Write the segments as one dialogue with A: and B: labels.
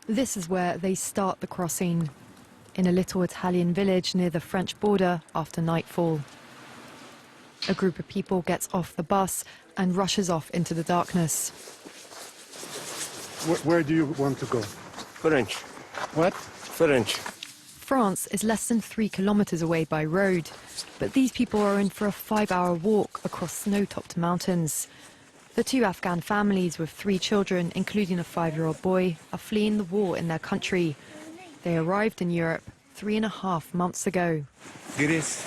A: This is where they start the crossing, in a little Italian village near the French border after nightfall. A group of people gets off the bus and rushes off into the darkness.
B: Where do you want to go?
C: French.
B: What?
C: French.
A: France is less than 3 kilometers away by road, but these people are in for a 5-hour walk across snow-topped mountains. The 2 Afghan families with 3 children, including a 5-year-old boy, are fleeing the war in their country. They arrived in Europe 3.5 months ago.
C: Greece,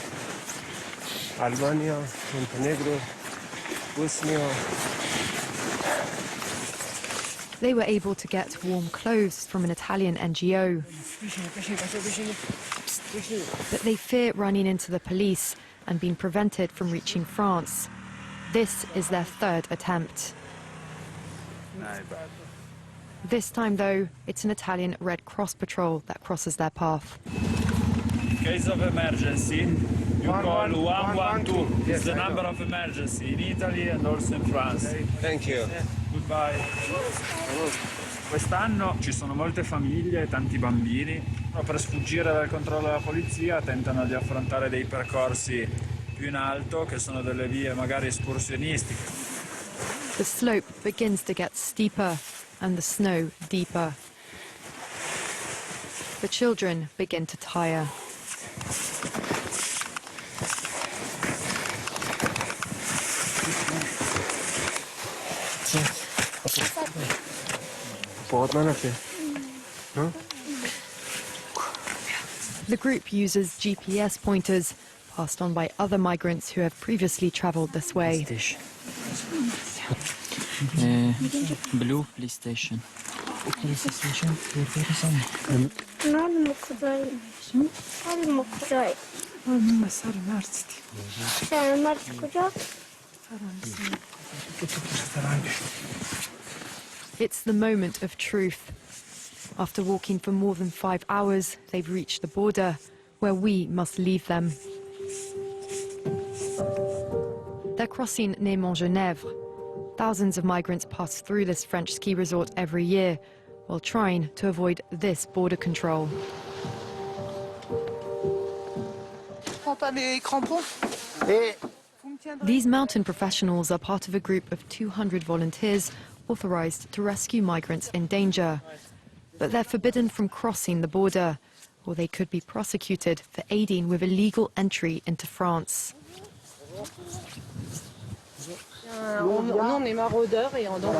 C: Albania, Montenegro, Bosnia.
A: They were able to get warm clothes from an Italian NGO. But they fear running into the police and being prevented from reaching France. This is their 3rd attempt. This time, though, it's an Italian Red Cross patrol that crosses their path.
D: In case of emergency, you call 112. It's the number of emergency in Italy and also in France.
C: Thank you.
D: Goodbye. Quest'anno ci sono molte famiglie e tanti bambini. Per sfuggire dal controllo della polizia tentano di affrontare dei percorsi più in alto, che sono delle vie magari escursionistiche.
A: The slope begins to get steeper and the snow deeper. The children begin to tire. The group uses GPS pointers passed on by other migrants who have previously traveled this way.
E: Blue police station.
A: It's the moment of truth. After walking for more than 5 hours, they've reached the border, where we must leave them. They're crossing near Montgenèvre. Thousands of migrants pass through this French ski resort every year, while trying to avoid this border control. These mountain professionals are part of a group of 200 volunteers authorized to rescue migrants in danger. But they're forbidden from crossing the border, or they could be prosecuted for aiding with illegal entry into France.
F: On est maraudeurs et donc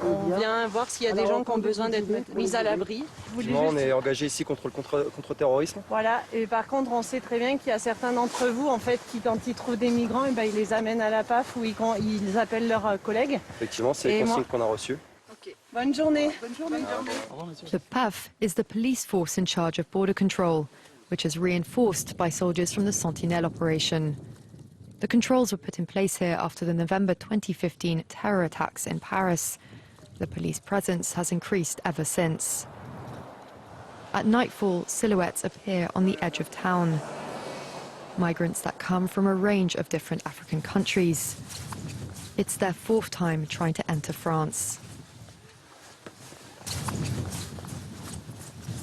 F: on vient voir s'il y a des gens qui ont besoin d'être mis à l'abri.
G: On est engagé ici contre le contre-terrorisme.
F: Voilà, et par contre on sait très bien qu'il y a certains d'entre vous en fait qui quand ils trouvent des migrants, et ben, ils les amènent à la PAF ou ils appellent leurs collègues.
G: Effectivement, c'est les consignes qu'on a reçues.
F: Okay. Bonne journée. Bonne journée.
A: The PAF is the police force in charge of border control, which is reinforced by soldiers from the Sentinelle operation. The controls were put in place here after the November 2015 terror attacks in Paris. The police presence has increased ever since. At nightfall, silhouettes appear on the edge of town. Migrants that come from a range of different African countries. It's their 4th time trying to enter France.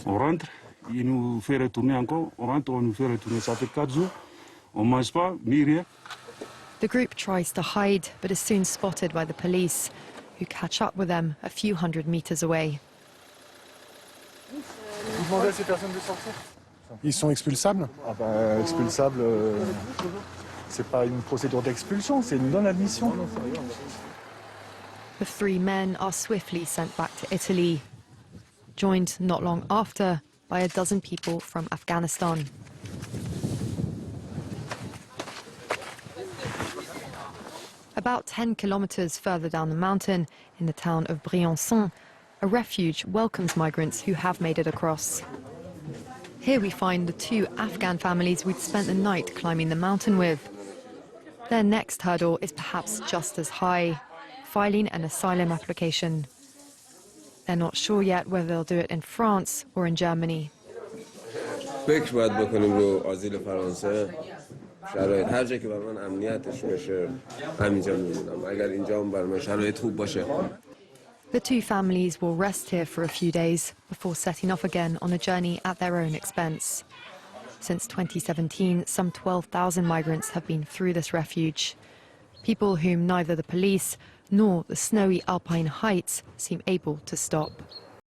H: On rentre, il nous fait retourner encore. On rentre, on nous fait retourner. Ça fait 4 jours. On ne mange pas, ni rien.
A: The group tries to hide, but is soon spotted by the police, who catch up with them a few hundred meters away.
B: Vous demandez à ces personnes de sortir? Ils sont expulsables?
I: Ah ben, expulsables, c'est pas une procédure d'expulsion, c'est une non-admission.
A: The 3 men are swiftly sent back to Italy, joined not long after by a dozen people from Afghanistan. About 10 kilometers further down the mountain, in the town of Briançon, a refuge welcomes migrants who have made it across. Here we find the 2 Afghan families we'd spent the night climbing the mountain with. Their next hurdle is perhaps just as high, filing an asylum application. They're not sure yet whether they'll do it in France or in Germany.
C: شرایط هر جایی که برای من امنیتش بشه همینجا میمونم اگر اینجا هم برای من شرایط خوب باشه
A: The two families will rest here for a few days before setting off again on a journey at their own expense. Since 2017, some 12,000 migrants have been through this refuge. People whom neither the police nor the snowy alpine heights seem able to stop.